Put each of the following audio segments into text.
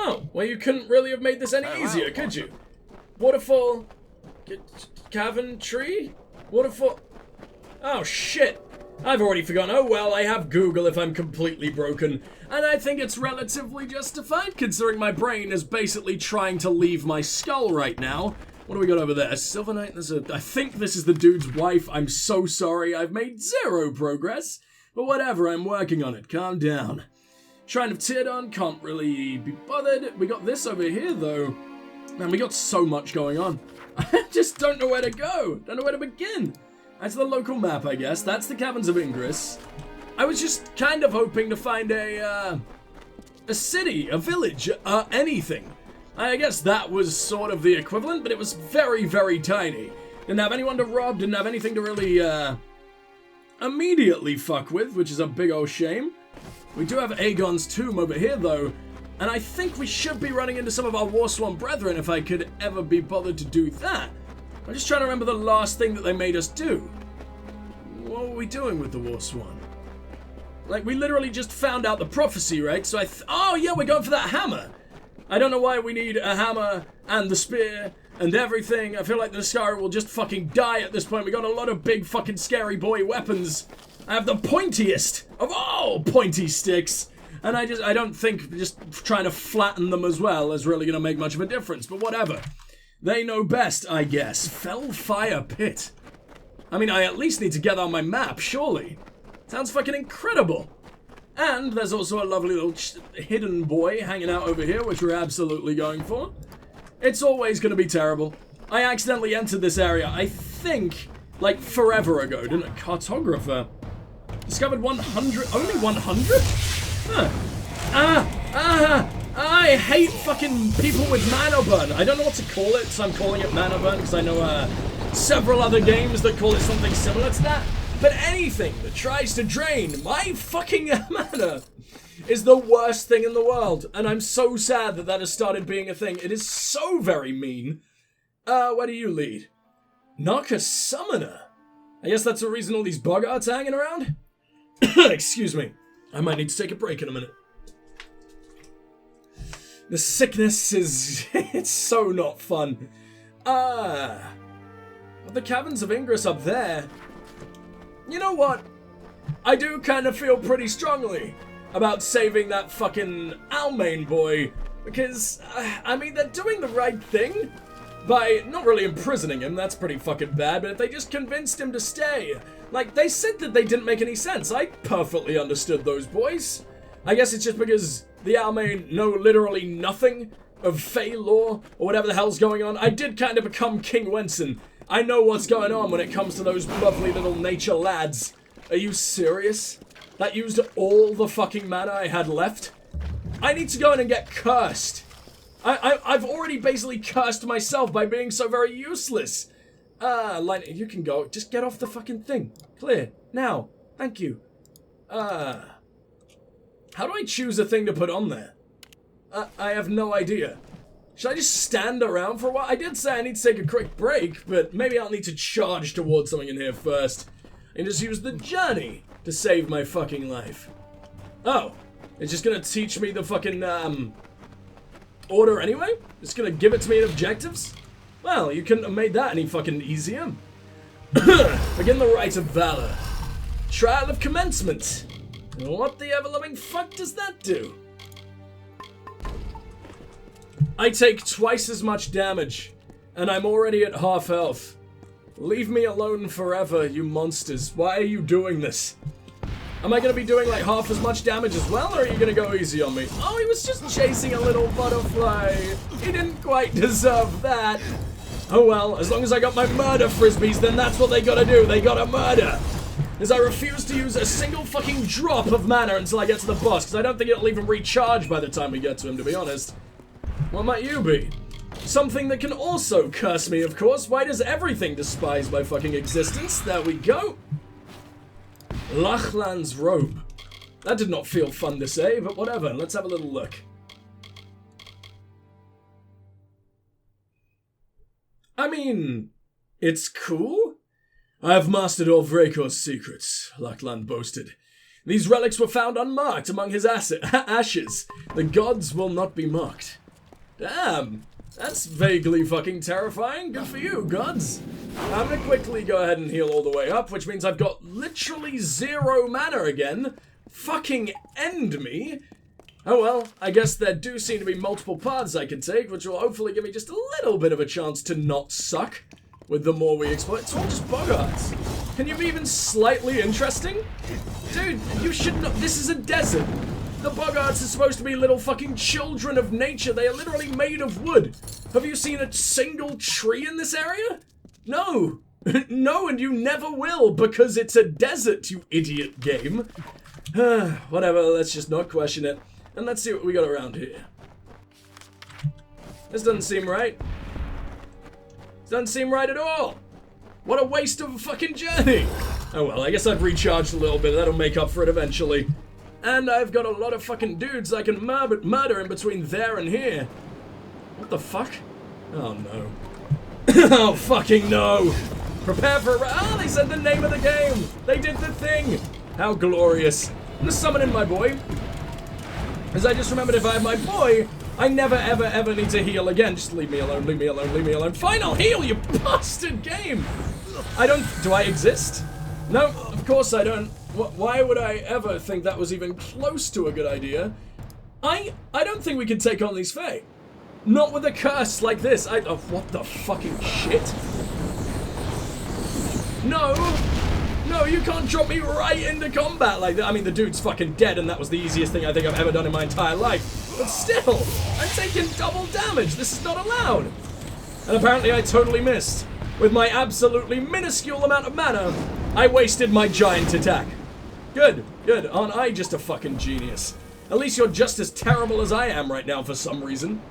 Oh, well, you couldn't really have made this any easier, could you? Waterfall... Cavern tree? Waterfall... Oh, shit. I've already forgotten. Oh, well, I have Google if I'm completely broken. And I think it's relatively justified, considering my brain is basically trying to leave my skull right now. What do we got over there? Silver Knight? I think this is the dude's wife. I'm so sorry. I've made zero progress. But whatever, I'm working on it. Calm down. Shrine of Tyrdon, can't really be bothered. We got this over here, though. Man, we got so much going on. I just don't know where to go. Don't know where to begin. That's the local map, I guess. That's the Caverns of Ingress. I was just kind of hoping to find a city, a village, anything. I guess that was sort of the equivalent, but it was very, very tiny. Didn't have anyone to rob, didn't have anything to really, immediately fuck with, which is a big old shame. We do have Aegon's tomb over here, though, and I think we should be running into some of our Warsworn brethren if I could ever be bothered to do that. I'm just trying to remember the last thing that they made us do. What were we doing with the Warsworn? Like, we literally just found out the prophecy, right? So oh, yeah, we're going for that hammer. I don't know why we need a hammer and the spear and everything. I feel like the Niskari will just fucking die at this point. We got a lot of big fucking scary boy weapons. I have the pointiest of all pointy sticks. And I don't think just trying to flatten them as well is really going to make much of a difference. But whatever. They know best, I guess. Fellfire Pit. I mean, I at least need to get on my map, surely. Sounds fucking incredible. And there's also a lovely little hidden boy hanging out over here, which we're absolutely going for. It's always going to be terrible. I accidentally entered this area, I think, like forever ago, didn't I? Cartographer. Discovered 100, only 100? Huh. I hate fucking people with mana burn. I don't know what to call it, so I'm calling it mana burn, because I know several other games that call it something similar to that. But anything that tries to drain my fucking mana is the worst thing in the world. And I'm so sad that that has started being a thing. It is so very mean. Where do you lead? Narca Summoner. I guess that's the reason all these boggarts are hanging around? Excuse me. I might need to take a break in a minute. The sickness is... it's so not fun. The Caverns of Ingress up there... You know what? I do kind of feel pretty strongly about saving that fucking Almain boy, because, I mean, they're doing the right thing by not really imprisoning him, that's pretty fucking bad, but if they just convinced him to stay, like, they said that they didn't make any sense. I perfectly understood those boys. I guess it's just because the Almain know literally nothing of Fey lore, or whatever the hell's going on. I did kind of become King Wenson. I know what's going on when it comes to those lovely little nature lads. Are you serious? That used all the fucking mana I had left? I need to go in and get cursed. I've already basically cursed myself by being so very useless. Line, you can go. Just get off the fucking thing. Clear. Now. Thank you. How do I choose a thing to put on there? I have no idea. Should I just stand around for a while? I did say I need to take a quick break, but maybe I'll need to charge towards something in here first. And just use the journey to save my fucking life. Oh, it's just gonna teach me the fucking, order anyway? It's gonna give it to me in objectives? Well, you couldn't have made that any fucking easier. Begin the rite of valor. Trial of commencement. What the ever-loving fuck does that do? I take twice as much damage, and I'm already at half health. Leave me alone forever, you monsters. Why are you doing this? Am I gonna be doing like half as much damage as well, or are you gonna go easy on me? Oh, he was just chasing a little butterfly. He didn't quite deserve that. Oh well, as long as I got my murder frisbees, then that's what they gotta do. They gotta murder. As I refuse to use a single fucking drop of mana until I get to the boss, because I don't think it'll even recharge by the time we get to him, to be honest. What might you be? Something that can also curse me, of course. Why does everything despise my fucking existence? There we go. Lachlan's robe. That did not feel fun to say, but whatever. Let's have a little look. I mean, it's cool. I have mastered all Vrakor's secrets, Lachlan boasted. These relics were found unmarked among his ashes. The gods will not be mocked. Damn. That's vaguely fucking terrifying. Good for you, gods. I'm gonna quickly go ahead and heal all the way up, which means I've got literally 0 mana again. Fucking end me. Oh well, I guess there do seem to be multiple paths I can take, which will hopefully give me just a little bit of a chance to not suck with the more we explore. It's all just boggarts. Can you be even slightly interesting? Dude, you should know. This is a desert. The boggarts are supposed to be little fucking children of nature. They are literally made of wood. Have you seen a single tree in this area? No. No, and you never will, because it's a desert, you idiot game. Whatever, let's just not question it. And let's see what we got around here. This doesn't seem right. This doesn't seem right at all. What a waste of a fucking journey. Oh well, I guess I've recharged a little bit. That'll make up for it eventually. And I've got a lot of fucking dudes I can murder in between there and here. What the fuck? Oh no. Oh fucking no. Prepare for they said the name of the game. They did the thing. How glorious. I'm gonna summon in my boy. As I just remembered, if I have my boy, I never ever ever need to heal again. Just leave me alone, leave me alone, leave me alone. Fine, I'll heal, you bastard game. Do I exist? No, of course I don't. Why would I ever think that was even close to a good idea? I don't think we can take on these Fae. Not with a curse like this. What the fucking shit? No! No, you can't drop me right into combat like that. I mean, the dude's fucking dead, and that was the easiest thing I think I've ever done in my entire life. But still, I'm taking double damage. This is not allowed. And apparently I totally missed. With my absolutely minuscule amount of mana, I wasted my giant attack. Good, good. Aren't I just a fucking genius? At least you're just as terrible as I am right now for some reason.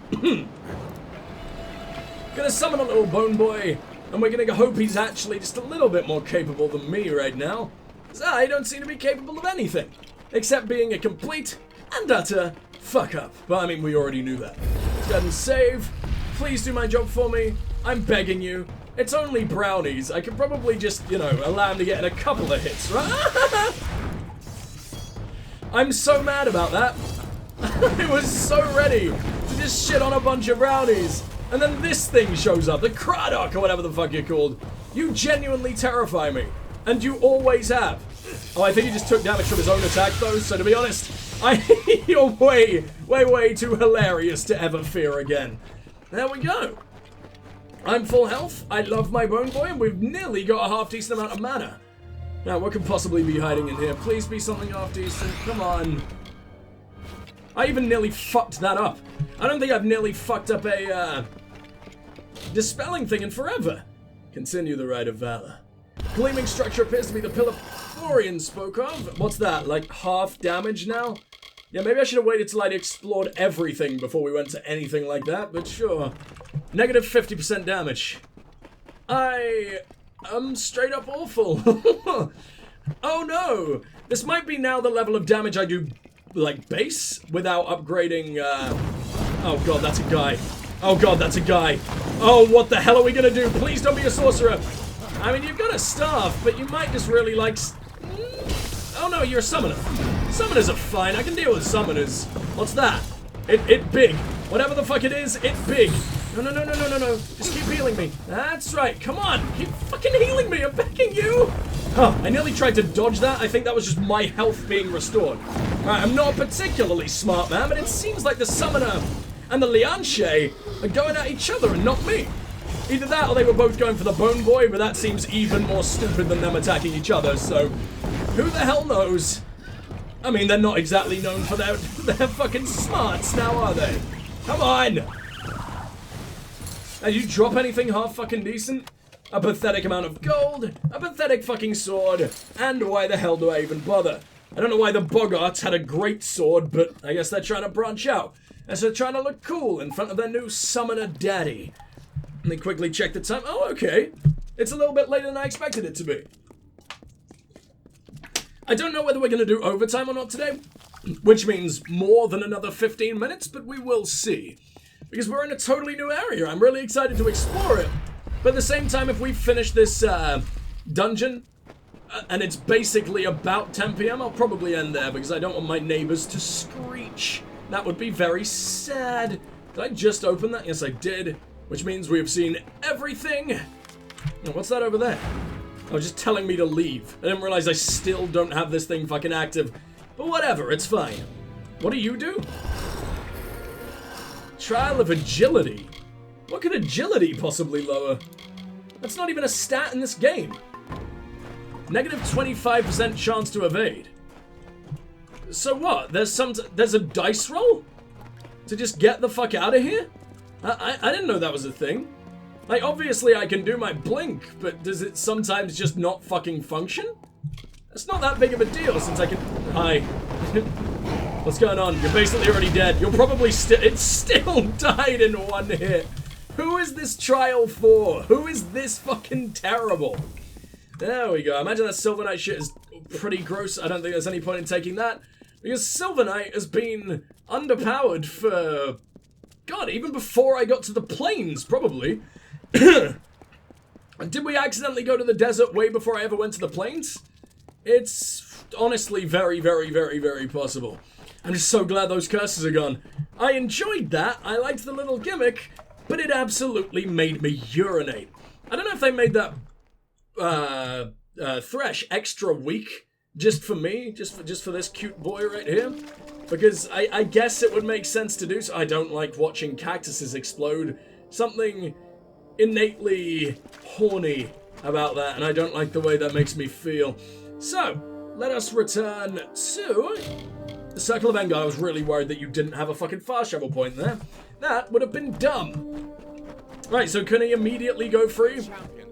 Gonna summon a little bone boy, and we're gonna hope he's actually just a little bit more capable than me right now. Because I don't seem to be capable of anything, except being a complete and utter fuck up. But I mean, we already knew that. Let's go ahead and save. Please do my job for me. I'm begging you. It's only brownies. I could probably just, you know, allow him to get in a couple of hits, right? I'm so mad about that. I was so ready to just shit on a bunch of brownies. And then this thing shows up, the Craddock or whatever the fuck you're called. You genuinely terrify me. And you always have. Oh, I think he just took damage from his own attack though, so to be honest, you're way, way, way too hilarious to ever fear again. There we go. I'm full health, I love my bone boy, and we've nearly got a half-decent amount of mana. Now, what could possibly be hiding in here? Please be something half-decent, come on. I even nearly fucked that up. I don't think I've nearly fucked up a, dispelling thing in forever. Continue the rite of valor. Gleaming structure appears to be the pillar Florian spoke of. What's that, like half damage now? Yeah, maybe I should have waited till I'd explored everything before we went to anything like that, but sure. Negative 50% damage. I am straight up awful. Oh no! This might be now the level of damage I do, like, base, without upgrading, Oh god, that's a guy. Oh god, that's a guy. Oh, what the hell are we gonna do? Please don't be a sorcerer. I mean, you've got a staff, but you might just really like... Oh no, you're a summoner. Summoners are fine, I can deal with summoners. What's that? It big. Whatever the fuck it is, it big. No, no, no, no, no, no, no. Just keep healing me. That's right, come on. Keep fucking healing me, I'm begging you. Oh, I nearly tried to dodge that. I think that was just my health being restored. Alright, I'm not a particularly smart man, but it seems like the summoner and the llshit are going at each other and not me. Either that or they were both going for the bone boy, but that seems even more stupid than them attacking each other, so who the hell knows? I mean, they're not exactly known for their fucking smarts now, are they? Come on! Now, you drop anything half fucking decent? A pathetic amount of gold, a pathetic fucking sword, and why the hell do I even bother? I don't know why the Boggarts had a great sword, but I guess they're trying to branch out. As they're trying to look cool in front of their new summoner daddy. Let me quickly check the time. Oh, okay. It's a little bit later than I expected it to be. I don't know whether we're going to do overtime or not today, which means more than another 15 minutes, but we will see. Because we're in a totally new area. I'm really excited to explore it. But at the same time, if we finish this dungeon, and it's basically about 10 p.m, I'll probably end there because I don't want my neighbors to screech. That would be very sad. Did I just open that? Yes, I did. Which means we have seen everything. Oh, what's that over there? Oh, just telling me to leave. I didn't realize I still don't have this thing fucking active. But whatever, it's fine. What do you do? Trial of agility. What could agility possibly lower? That's not even a stat in this game. Negative 25% chance to evade. So what? There's a dice roll? To just get the fuck out of here? I didn't know that was a thing. Like, obviously I can do my blink, but does it sometimes just not fucking function? It's not that big of a deal since I can... Hi. What's going on? You're basically already dead. You'll probably it still died in one hit. Who is this trial for? Who is this fucking terrible? There we go. I imagine that Silver Knight shit is pretty gross. I don't think there's any point in taking that. Because Silver Knight has been underpowered for... God, even before I got to the plains, probably. Did we accidentally go to the desert way before I ever went to the plains? It's honestly very, very, very, very possible. I'm just so glad those curses are gone. I enjoyed that. I liked the little gimmick, but it absolutely made me urinate. I don't know if they made that Thresh extra weak just for me, just for this cute boy right here. Because I guess it would make sense to do so. I don't like watching cactuses explode. Something innately horny about that, and I don't like the way that makes me feel. So, let us return to the Circle of Engar. I was really worried that you didn't have a fucking fast travel point there. That would have been dumb. Right, so can he immediately go free?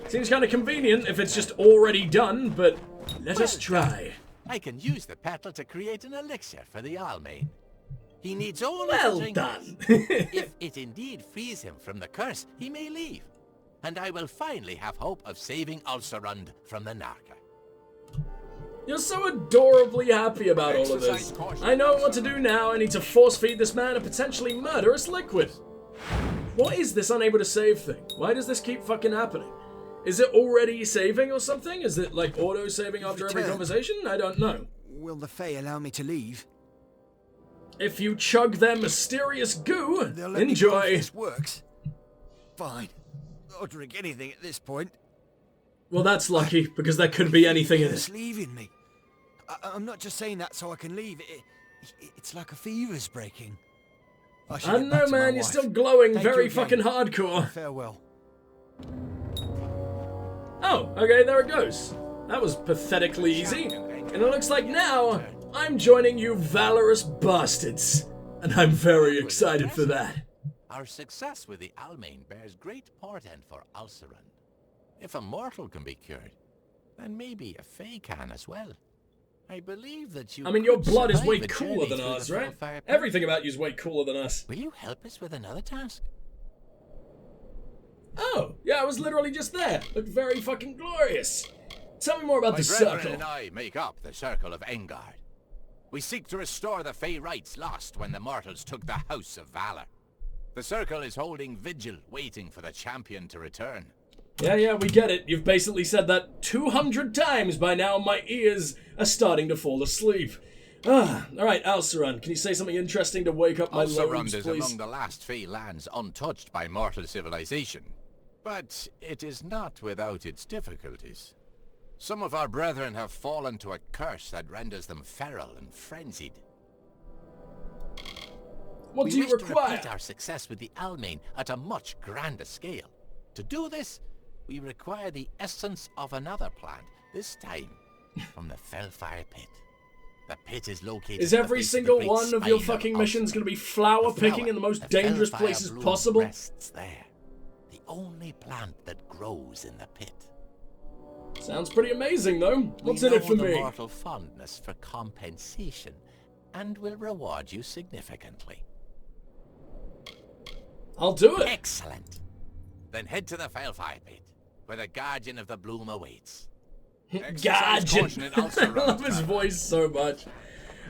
Seems kind of convenient if it's just already done, but let us try. I can use the petal to create an elixir for the Almain. He needs only Well to drink done. it. If it indeed frees him from the curse, he may leave. And I will finally have hope of saving Ulcerund from the Narca. You're so adorably happy about all of this. I know what to do now. I need to force feed this man a potentially murderous liquid. What is this unable to save thing? Why does this keep fucking happening? Is it already saving or something? Is it like auto-saving after every conversation? I don't know. Will the Fae allow me to leave? If you chug their mysterious goo, They'll let me enjoy. prove this works. Fine. I'll drink anything at this point. Well, that's lucky, because there could be anything in It's it. leaving me. I'm not just saying that so I can leave. It's like a fever's breaking. I don't know, man. You're still glowing very fucking hardcore. Farewell. Oh, okay, there it goes. That was pathetically easy. And it looks like now, I'm joining you valorous bastards. And I'm very excited for that. Our success with the Almain bears great portent for Ulcerund. If a mortal can be cured, then maybe a Fae can as well. I believe that you. I mean, your could blood is survive way a cooler journey than through ours, the right? Hellfire Pit. Everything about you is way cooler than us. Will you help us with another task? Oh, yeah, I was literally just there. Looked very fucking glorious. Tell me more about My the brethren circle. and I make up the Circle of Engard. We seek to restore the Fae rights lost when the mortals took the House of Valor. The Circle is holding vigil, waiting for the champion to return. Yeah, we get it. You've basically said that 200 times by now. My ears are starting to fall asleep. Alright, Ulcerund, can you say something interesting to wake up my Ulcerund lobes, is please? among the last Fae lands untouched by mortal civilization. But it is not without its difficulties. Some of our brethren have fallen to a curse that renders them feral and frenzied. What do you We wish to require? repeat our success with the Almain at a much grander scale. To do this, we require the essence of another plant, this time from the Fellfire Pit. The pit is located Is at the every base single of the great one of your spine fucking of missions Ulcerund. going to be flower The picking flower, in the most the dangerous Fellfire places bloom possible? rests there, the only plant that grows in the pit. Sounds pretty amazing, though. What's we in it know for the me? mortal fondness for compensation, and will reward you significantly. I'll do it. Excellent. Then head to the Fellfire Pit, where the Guardian of the Bloom awaits. Guardian. I love his voice so much.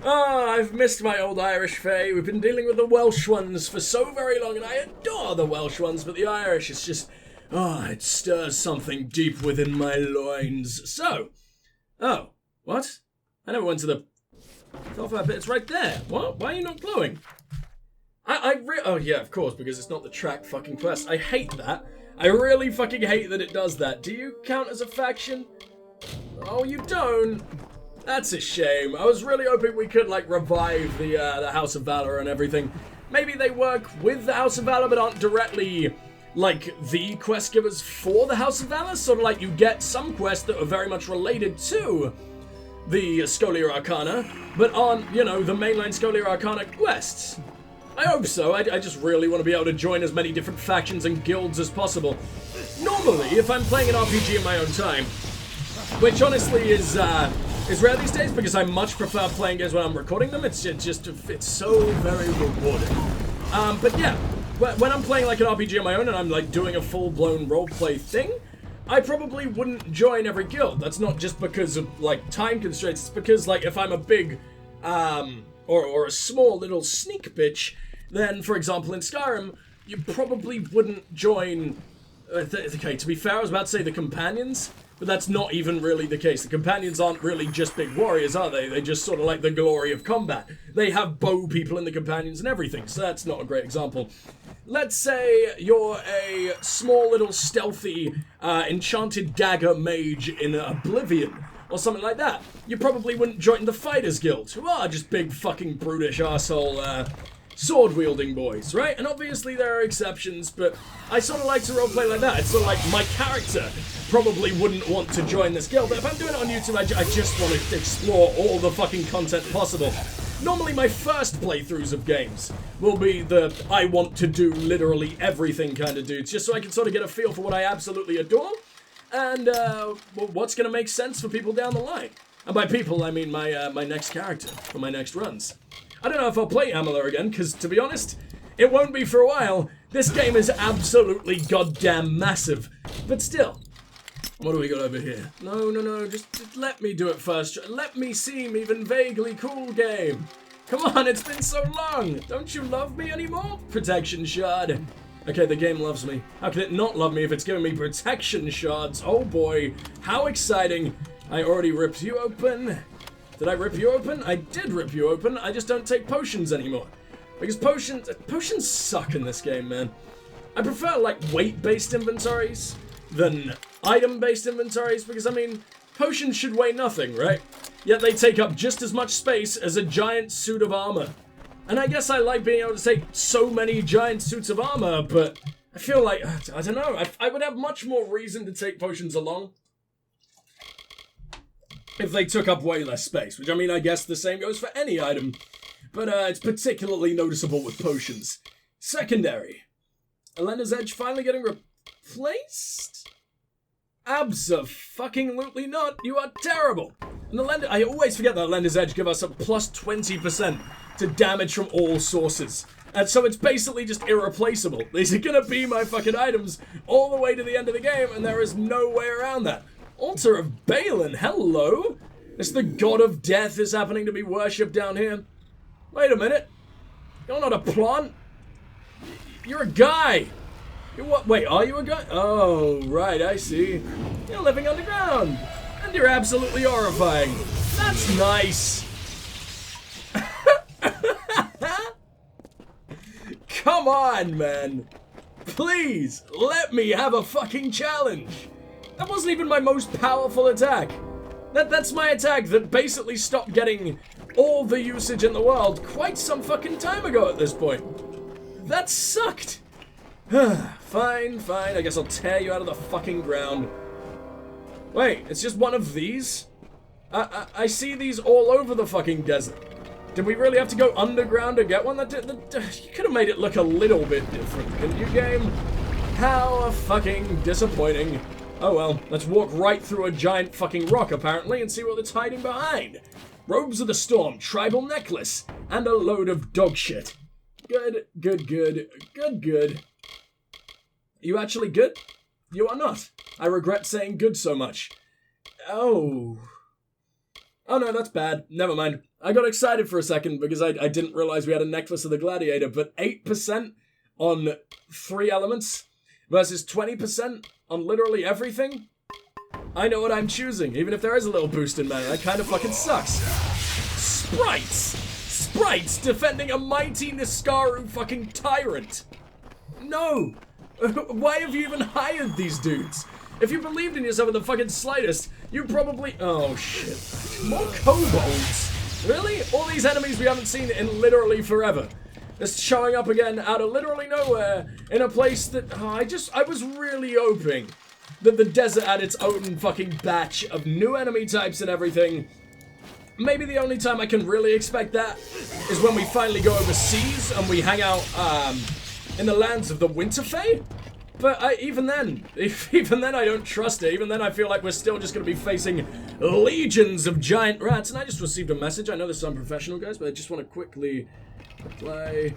Oh, I've missed my old Irish fae. We've been dealing with the Welsh ones for so very long, and I adore the Welsh ones, but the Irish, it's just... Oh, it stirs something deep within my loins. So, Oh, what? I never went to the Dokkalfar bit. It's right there. What? Why are you not glowing? Oh yeah, of course, because it's not the track fucking quest. I hate that. I really fucking hate that it does that. Do you count as a faction? Oh, you don't? That's a shame. I was really hoping we could, like, revive the House of Valor and everything. Maybe they work with the House of Valor, but aren't directly, like, the quest givers for the House of Valor. Sort of like you get some quests that are very much related to the Scholia Arcana, but aren't, you know, the mainline Scholia Arcana quests. I hope so. I just really want to be able to join as many different factions and guilds as possible. Normally, if I'm playing an RPG in my own time, which honestly is rare these days because I much prefer playing games when I'm recording them. It's so very rewarding. But yeah, when I'm playing like an RPG on my own and I'm like doing a full-blown roleplay thing, I probably wouldn't join every guild. That's not just because of like time constraints. It's because like if I'm a big or a small little sneak bitch, then for example in Skyrim, you probably wouldn't join. Okay, to be fair, I was about to say the companions. But that's not even really the case. The companions aren't really just big warriors, are they? They just sort of like the glory of combat. They have bow people in the companions and everything, so that's not a great example. Let's say you're a small little stealthy enchanted dagger mage in Oblivion, or something like that. You probably wouldn't join the Fighters Guild, who are just big fucking brutish arsehole sword-wielding boys, right? And obviously there are exceptions, but I sort of like to roleplay like that. It's sort of like my character probably wouldn't want to join this guild, but if I'm doing it on YouTube, I just want to explore all the fucking content possible. Normally my first playthroughs of games will be the I want to do literally everything kind of dudes, just so I can sort of get a feel for what I absolutely adore, and what's going to make sense for people down the line. And by people, I mean my next character for my next runs. I don't know if I'll play Amalur again, because to be honest, it won't be for a while. This game is absolutely goddamn massive. But still, what do we got over here? No, just let me do it first. Let me seem even vaguely cool, game. Come on, it's been so long. Don't you love me anymore? Protection shard. Okay, the game loves me. How can it not love me if it's giving me protection shards? Oh boy, how exciting. I already ripped you open. Did I rip you open? I did rip you open. I just don't take potions anymore. Because potions suck in this game, man. I prefer, like, weight-based inventories than item-based inventories, because, I mean, potions should weigh nothing, right? Yet they take up just as much space as a giant suit of armor. And I guess I like being able to take so many giant suits of armor, but I feel like, I don't know, I would have much more reason to take potions along if they took up way less space, which I mean, I guess the same goes for any item, but it's particularly noticeable with potions. Secondary. Elena's Edge finally getting replaced? Abso-fucking-lutely not. You are terrible. And I always forget that Elena's Edge give us a plus 20% to damage from all sources. And so it's basically just irreplaceable. These are gonna be my fucking items all the way to the end of the game, and there is no way around that. Altar of Balin, hello? It's the god of death is happening to be worshipped down here. Wait a minute. You're not a plant. You're a guy. You're what? Wait, are you a guy? Oh, right, I see. You're living underground. And you're absolutely horrifying. That's nice. Come on, man. Please, let me have a fucking challenge. That wasn't even my most powerful attack. That's my attack that basically stopped getting all the usage in the world quite some fucking time ago at this point. That sucked. Fine. I guess I'll tear you out of the fucking ground. Wait, it's just one of these? I see these all over the fucking desert. Did we really have to go underground to get one? You could have made it look a little bit different, couldn't you, game? How fucking disappointing. Oh well, let's walk right through a giant fucking rock, apparently, and see what it's hiding behind. Robes of the Storm, tribal necklace, and a load of dog shit. Good. You actually good? You are not. I regret saying good so much. Oh no, that's bad. Never mind. I got excited for a second because I didn't realize we had a necklace of the gladiator, but 8% on 3 elements versus 20% on literally everything? I know what I'm choosing, even if there is a little boost in mana. That kind of fucking sucks. Sprites! Sprites defending a mighty Niskaru fucking tyrant! No! Why have you even hired these dudes? If you believed in yourself in the fucking slightest, you probably... Oh, shit. More kobolds? Really? All these enemies we haven't seen in literally forever. Just showing up again out of literally nowhere in a place that... Oh, I was really hoping that the desert had its own fucking batch of new enemy types and everything. Maybe the only time I can really expect that is when we finally go overseas and we hang out in the lands of the Winterfell. But even then I don't trust it. Even then I feel like we're still just going to be facing legions of giant rats. And I just received a message. I know this is unprofessional, guys, but I just want to quickly reply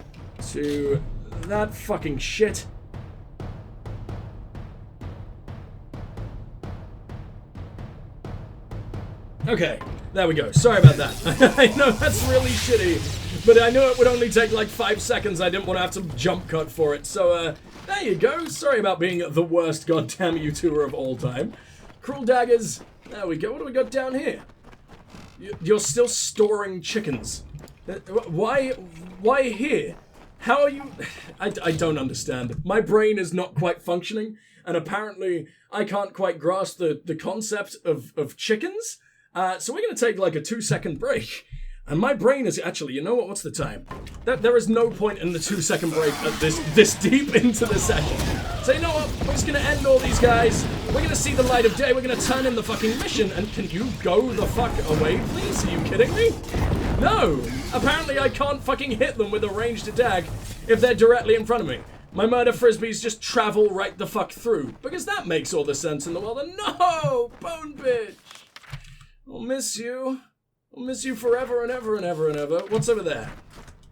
to that fucking shit. Okay, there we go. Sorry about that. I know that's really shitty, but I knew it would only take like 5 seconds. I didn't want to have to jump cut for it. So, there you go. Sorry about being the worst goddamn YouTuber of all time. Cruel daggers. There we go. What do we got down here? You're still storing chickens. Why here? How are you... I don't understand. My brain is not quite functioning, and apparently I can't quite grasp the concept of chickens. So we're going to take like a 2-second break. And my brain is actually, you know what? What's the time? There is no point in the 2-second break at this deep into the session. So you know what? We're just going to end all these guys. We're going to see the light of day. We're going to turn in the fucking mission. And can you go the fuck away, please? Are you kidding me? No! Apparently I can't fucking hit them with a ranged attack if they're directly in front of me. My murder frisbees just travel right the fuck through. Because that makes all the sense in the world. And no! Bone bitch! I'll miss you. I'll miss you forever and ever and ever and ever. What's over there?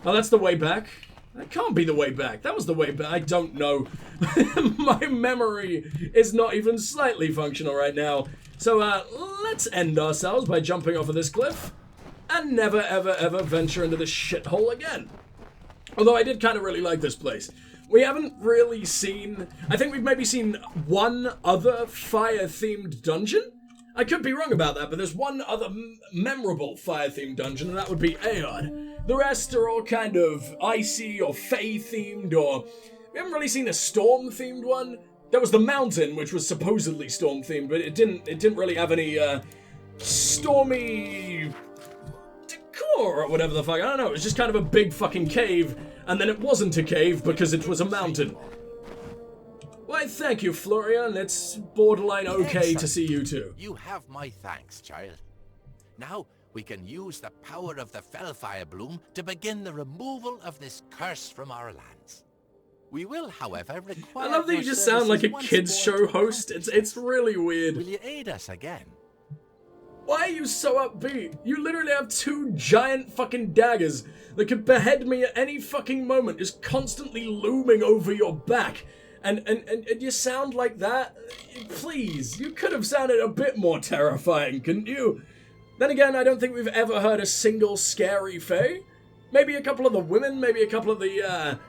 Oh, that's the way back. That can't be the way back. That was the way back. I don't know. My memory is not even slightly functional right now. So, let's end ourselves by jumping off of this cliff and never, ever, ever venture into this shithole again. Although I did kind of really like this place. We haven't really seen... I think we've maybe seen one other fire-themed dungeon. I could be wrong about that, but there's one other memorable fire-themed dungeon, and that would be Aeod. The rest are all kind of icy or fey-themed, or... We haven't really seen a storm-themed one. There was the mountain, which was supposedly storm-themed, but it didn't really have any, stormy... decor, or whatever the fuck. I don't know, it was just kind of a big fucking cave, and then it wasn't a cave because it was a mountain. Why, thank you, Florian. It's borderline okay to see you too. You have my thanks, child. Now, we can use the power of the Fellfire Bloom to begin the removal of this curse from our lands. We will, however, require... I love that you just sound like a kids show host. It's really weird. Will you aid us again? Why are you so upbeat? You literally have 2 giant fucking daggers that could behead me at any fucking moment, just constantly looming over your back. And you sound like that? Please, you could have sounded a bit more terrifying, couldn't you? Then again, I don't think we've ever heard a single scary fae. Maybe a couple of the women, maybe a couple of the,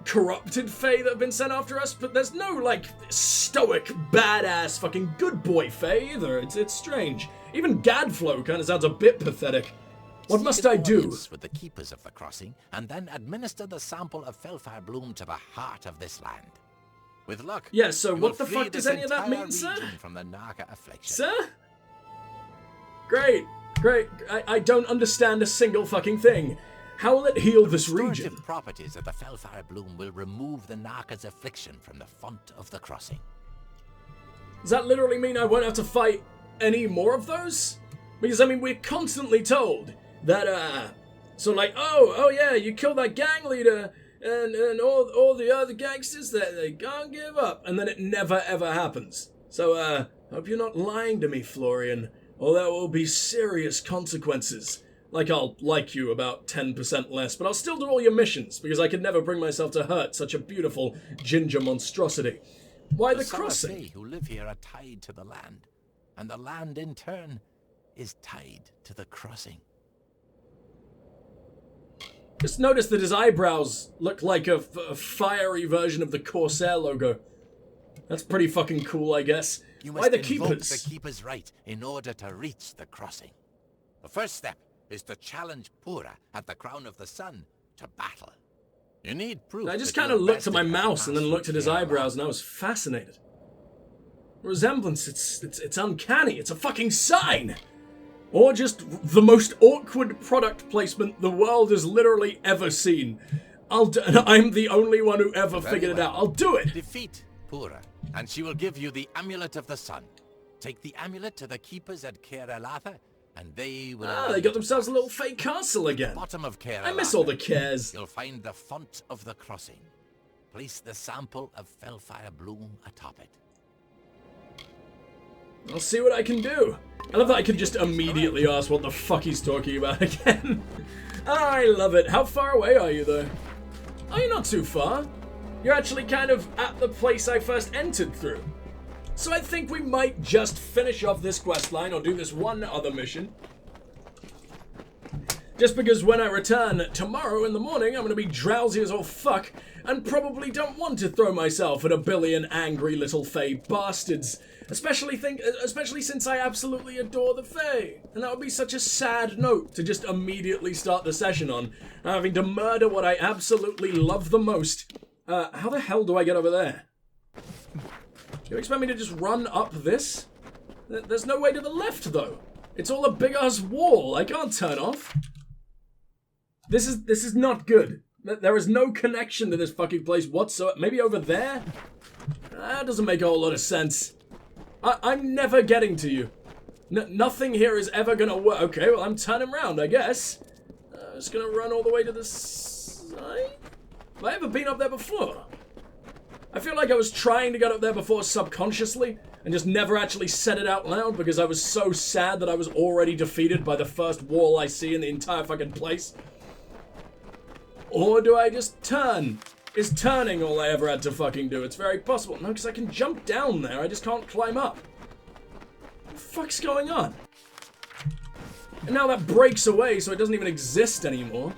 corrupted fae that have been sent after us, but there's no, like, stoic, badass fucking good boy fae either. It's strange. Even Gadflow kind of sounds a bit pathetic. What must I do? With the keepers of the crossing, and then administer the sample of Fellfire Bloom to the heart of this land. With luck, yeah, so what the fuck does any of that mean, sir? From the Naga affliction. Sir? Great. I don't understand a single fucking thing. How will it heal this region? The properties of the Fellfire Bloom will remove the Naga's affliction from the font of the crossing. Does that literally mean I won't have to fight any more of those? Because, I mean, we're constantly told that, so like, oh yeah, you killed that gang leader, and all the other gangsters, they can't give up, and then it never ever happens. So, hope you're not lying to me, Florian, or there will be serious consequences. Like, I'll like you about 10% less, but I'll still do all your missions, because I could never bring myself to hurt such a beautiful ginger monstrosity. Why the crossing? Who live here are tied to the land, and the land, in turn, is tied to the crossing. Just notice that his eyebrows look like a fiery version of the Corsair logo. That's pretty fucking cool, I guess. You Why must the invoke keepers? the keeper's right in order to reach the crossing. The first step is to challenge Pura at the Crown of the Sun to battle. You need proof. I just that kind of your looked at my destiny has mouse and then passed looked at his through eyebrows, and I was fascinated. Resemblance, it's uncanny. It's a fucking sign! Or just the most awkward product placement the world has literally ever seen. I'm the only one who ever Very figured it well. out. I'll do it! Defeat Pura, and she will give you the Amulet of the Sun. Take the amulet to the keepers at Caer-Elatha, and they will... Ah, they got themselves a little fake castle again. Bottom of Caer-Elatha, I miss all the cares. you'll find the font of the crossing. Place the sample of Fellfire Bloom atop it. I'll see what I can do. I love that I can just immediately ask what the fuck he's talking about again. I love it. How far away are you, though? Oh, you're not too far. You're actually kind of at the place I first entered through. So I think we might just finish off this questline or do this one other mission. Just because when I return tomorrow in the morning, I'm going to be drowsy as all fuck and probably don't want to throw myself at a billion angry little Fae bastards. Especially since I absolutely adore the Fae. And that would be such a sad note to just immediately start the session on, having to murder what I absolutely love the most. How the hell do I get over there? You expect me to just run up this? There's no way to the left, though. It's all a big-ass wall. I can't turn off. This is not good. There is no connection to this fucking place whatsoever. Maybe over there? That doesn't make a whole lot of sense. I'm never getting to you. Nothing here is ever gonna work. Okay, well, I'm turning around, I guess. I'm just gonna run all the way to the side. Have I ever been up there before? I feel like I was trying to get up there before subconsciously and just never actually said it out loud because I was so sad that I was already defeated by the first wall I see in the entire fucking place. Or do I just turn? Is turning all I ever had to fucking do? It's very possible. No, because I can jump down there. I just can't climb up. What the fuck's going on? And now that breaks away, so it doesn't even exist anymore.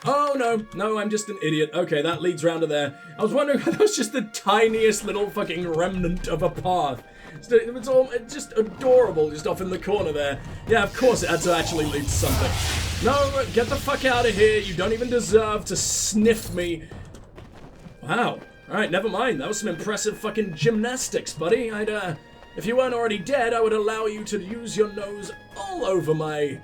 Oh, no, I'm just an idiot. Okay, that leads round to there. I was wondering if that was just the tiniest little fucking remnant of a path. It's just adorable, just off in the corner there. Yeah, of course it had to actually lead to something. No, get the fuck out of here. You don't even deserve to sniff me. Wow. Alright, never mind. That was some impressive fucking gymnastics, buddy. If you weren't already dead, I would allow you to use your nose all over my...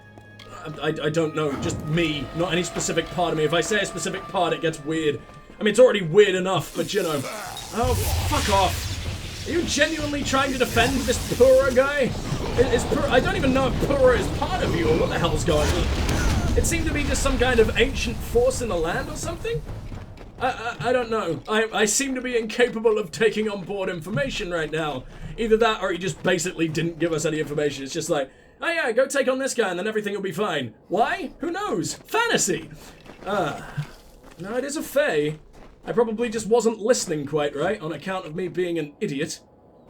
I don't know, just me, not any specific part of me. If I say a specific part, it gets weird. I mean, it's already weird enough, but you know. Oh, fuck off. Are you genuinely trying to defend this Pura guy? I don't even know if Pura is part of you or what the hell's going on. It seemed to be just some kind of ancient force in the land or something? I don't know. I seem to be incapable of taking on board information right now. Either that or he just basically didn't give us any information. It's just like, oh yeah, go take on this guy and then everything will be fine. Why? Who knows? Fantasy! No, it is a Fae. I probably just wasn't listening quite right on account of me being an idiot.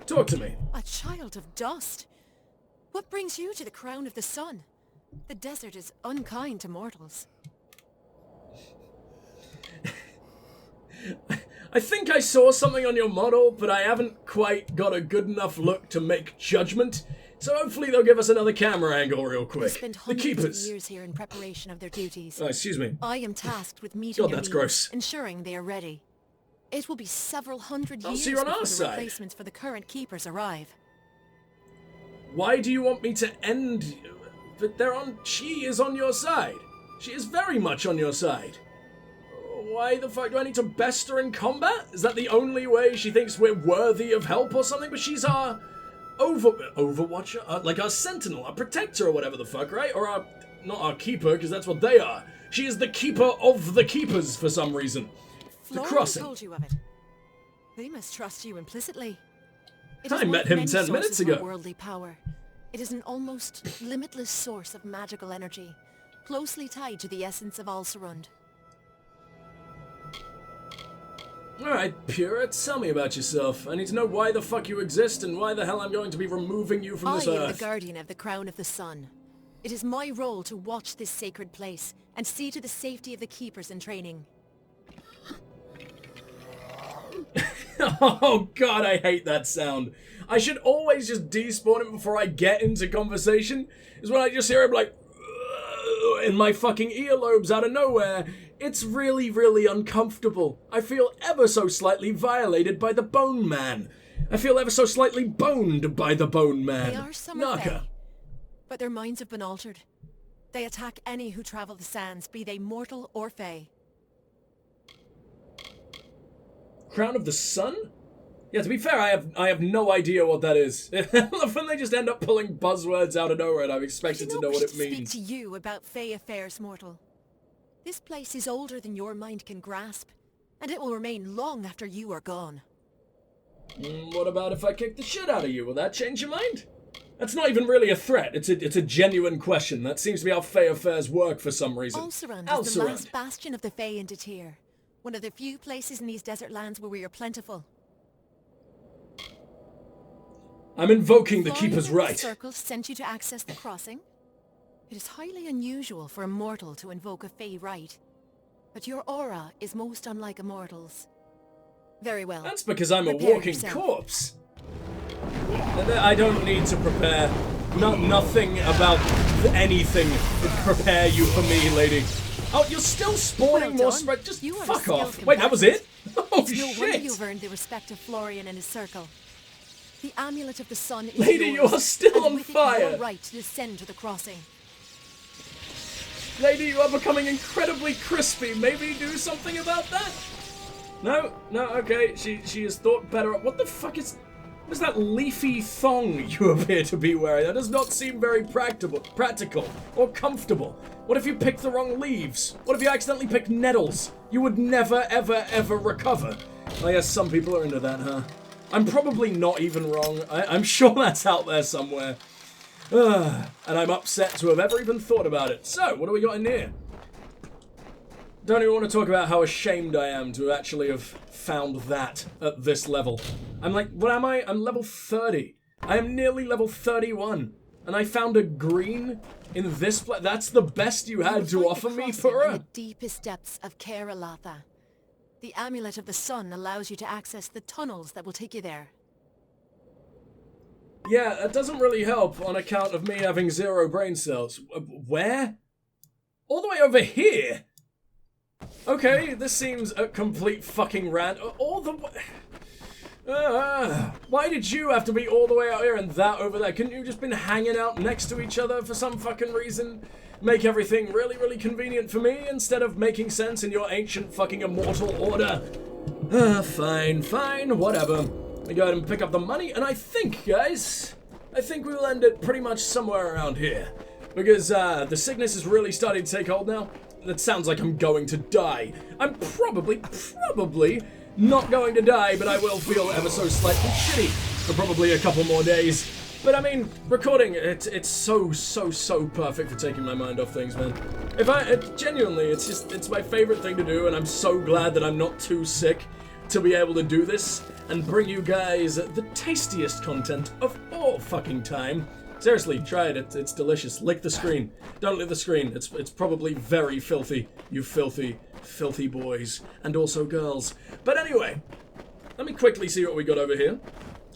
Talk to me. A child of dust? What brings you to the Crown of the Sun? The desert is unkind to mortals. I think I saw something on your model, but I haven't quite got a good enough look to make judgment. So hopefully they'll give us another camera angle real quick. We spent The hundreds keepers. of years here in preparation of their duties. Oh, excuse me. I am tasked with meeting God, their that's needs, gross. ensuring they are ready. It will be several hundred Oh, years so you're on before our the side. replacements for the current keepers arrive. Why do you want me to end? But she is on your side. She is very much on your side. Why the fuck do I need to best her in combat? Is that the only way she thinks we're worthy of help or something? But she's our overwatcher, like our sentinel, our protector or whatever the fuck, right? Or not our keeper, because that's what they are. She is the keeper of the keepers for some reason. The Flora crossing. told you of it. They must trust you implicitly. It I is one met of him many 10 minutes sources of ago. worldly power. It is an almost limitless source of magical energy, closely tied to the essence of Alserund. Alright, Pura, tell me about yourself. I need to know why the fuck you exist and why the hell I'm going to be removing you from this I am earth. the guardian of the Crown of the Sun. It is my role to watch this sacred place and see to the safety of the keepers in training. Oh god, I hate that sound. I should always just despawn him before I get into conversation. Is when I just hear him like in my fucking earlobes out of nowhere. It's really, really uncomfortable. I feel ever so slightly violated by the Bone Man. I feel ever so slightly boned by the Bone Man. They are summer Naka. fae, but their minds have been altered. They attack any who travel the sands, be they mortal or fae. Crown of the Sun? Yeah, to be fair, I have no idea what that is. I love when they just end up pulling buzzwords out of nowhere and I'm expected to know what it means. Speak to you about fae affairs, mortal. This place is older than your mind can grasp, and it will remain long after you are gone. What about if I kick the shit out of you? Will that change your mind? That's not even really a threat. It's a genuine question. That seems to be how fae affairs work for some reason. Alcerand is the last bastion of the fae in Detir. One of the few places in these desert lands where we are plentiful. I'm invoking the Keeper's right. The circle sent you to access the crossing. It is highly unusual for a mortal to invoke a fae right, but your aura is most unlike a mortal's. Very well. That's because I'm a Prepare walking yourself. corpse. I don't need to prepare. Nothing about anything to prepare you for me, lady. Oh, you're still spawning more spread. Just You are a fuck skilled off. Wait, that was it? Oh, It's no wonder shit. you've earned the respect of Florian and his circle. The amulet of the sun is Lady, yours, you are still and on with it fire. your right to descend to the crossing. Lady, you are becoming incredibly crispy. Maybe do something about that? No, okay. She has thought better. What the fuck is... What is that leafy thong you appear to be wearing? That does not seem very practical or comfortable. What if you picked the wrong leaves? What if you accidentally picked nettles? You would never, ever, ever recover. I guess some people are into that, huh? I'm probably not even wrong. I'm sure that's out there somewhere. And I'm upset to have ever even thought about it. So, what do we got in here? Don't even want to talk about how ashamed I am to actually have found that at this level. I'm like, what am I? I'm level 30. I am nearly level 31. And I found a green in this place. That's the best you had to offer me, In Pura? the deepest depths of Keralatha. The amulet of the sun allows you to access the tunnels that will take you there. Yeah, that doesn't really help on account of me having 0 brain cells. Where? All the way over here? Okay, this seems a complete fucking rant. All the way... why did you have to be all the way out here and that over there? Couldn't you just been hanging out next to each other for some fucking reason? Make everything really, really convenient for me instead of making sense in your ancient fucking immortal order? Fine, whatever. Let me go ahead and pick up the money, and I think, guys, we'll end it pretty much somewhere around here. Because, the sickness is really starting to take hold now. That sounds like I'm going to die. I'm probably not going to die, but I will feel ever so slightly shitty for probably a couple more days. But I mean, recording, it's so perfect for taking my mind off things, man. Genuinely, it's my favorite thing to do, and I'm so glad that I'm not too sick to be able to do this and bring you guys the tastiest content of all fucking time. Seriously, try it. It's delicious. Lick the screen. Don't lick the screen. It's probably very filthy. You filthy boys and also girls. But anyway, let me quickly see what we got over here.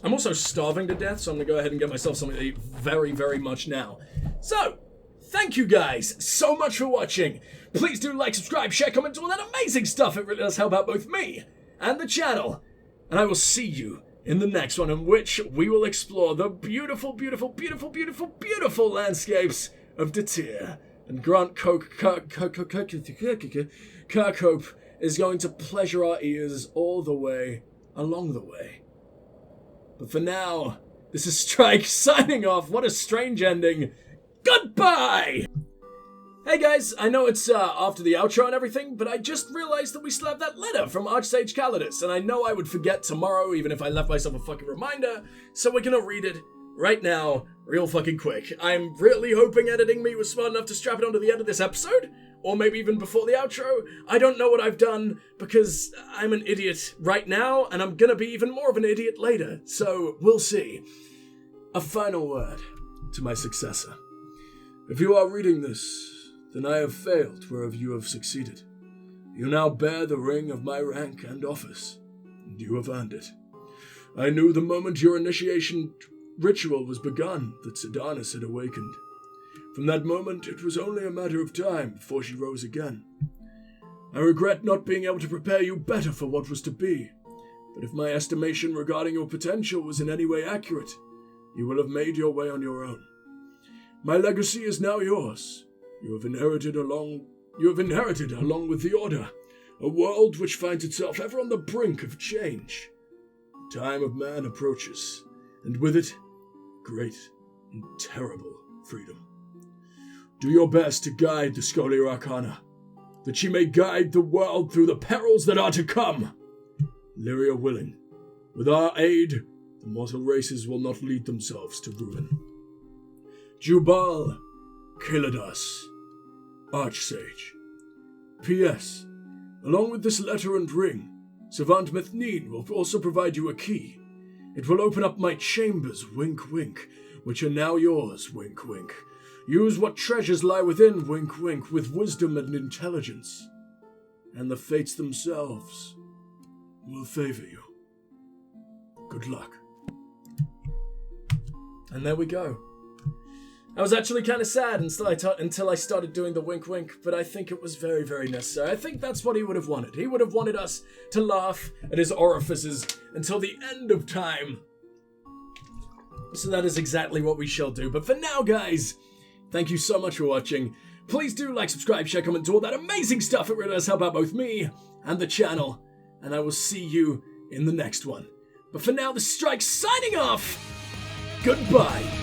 I'm also starving to death, so I'm gonna go ahead and get myself something to eat very, very much now. So, thank you guys so much for watching. Please do like, subscribe, share, comment, all that amazing stuff. It really does help out both me and the channel. And I will see you in the next one, in which we will explore the beautiful landscapes of Detir. And Grant Kirkhope is going to pleasure our ears all the way along the way. But for now, this is Strike signing off. What a strange ending. Goodbye! Hey guys, I know it's after the outro and everything, but I just realized that we still have that letter from Archsage Calidus, and I know I would forget tomorrow even if I left myself a fucking reminder, so we're gonna read it right now, real fucking quick. I'm really hoping editing me was smart enough to strap it onto the end of this episode, or maybe even before the outro. I don't know what I've done, because I'm an idiot right now, and I'm gonna be even more of an idiot later, so we'll see. A final word to my successor. If you are reading this, then I have failed wherever you have succeeded. You now bear the ring of my rank and office, and you have earned it. I knew the moment your initiation ritual was begun that Sedanis had awakened. From that moment, it was only a matter of time before she rose again. I regret not being able to prepare you better for what was to be, but if my estimation regarding your potential was in any way accurate, you will have made your way on your own. My legacy is now yours. You have inherited along with the Order, a world which finds itself ever on the brink of change. The time of man approaches, and with it, great and terrible freedom. Do your best to guide the Scholia Arcana, that she may guide the world through the perils that are to come. Lyria willing, with our aid, the mortal races will not lead themselves to ruin. Jubal Kaladas, Archsage. P.S. Along with this letter and ring, Savant Mithneen will also provide you a key. It will open up my chambers, wink wink, which are now yours, wink wink. Use what treasures lie within, wink wink, with wisdom and intelligence. And the fates themselves will favor you. Good luck. And there we go. I was actually kind of sad until I started doing the wink wink, but I think it was very, very necessary. I think that's what he would have wanted. He would have wanted us to laugh at his orifices until the end of time. So that is exactly what we shall do. But for now, guys, thank you so much for watching. Please do like, subscribe, share, comment, do all that amazing stuff. It really does help out both me and the channel. And I will see you in the next one. But for now, the Strike signing off. Goodbye.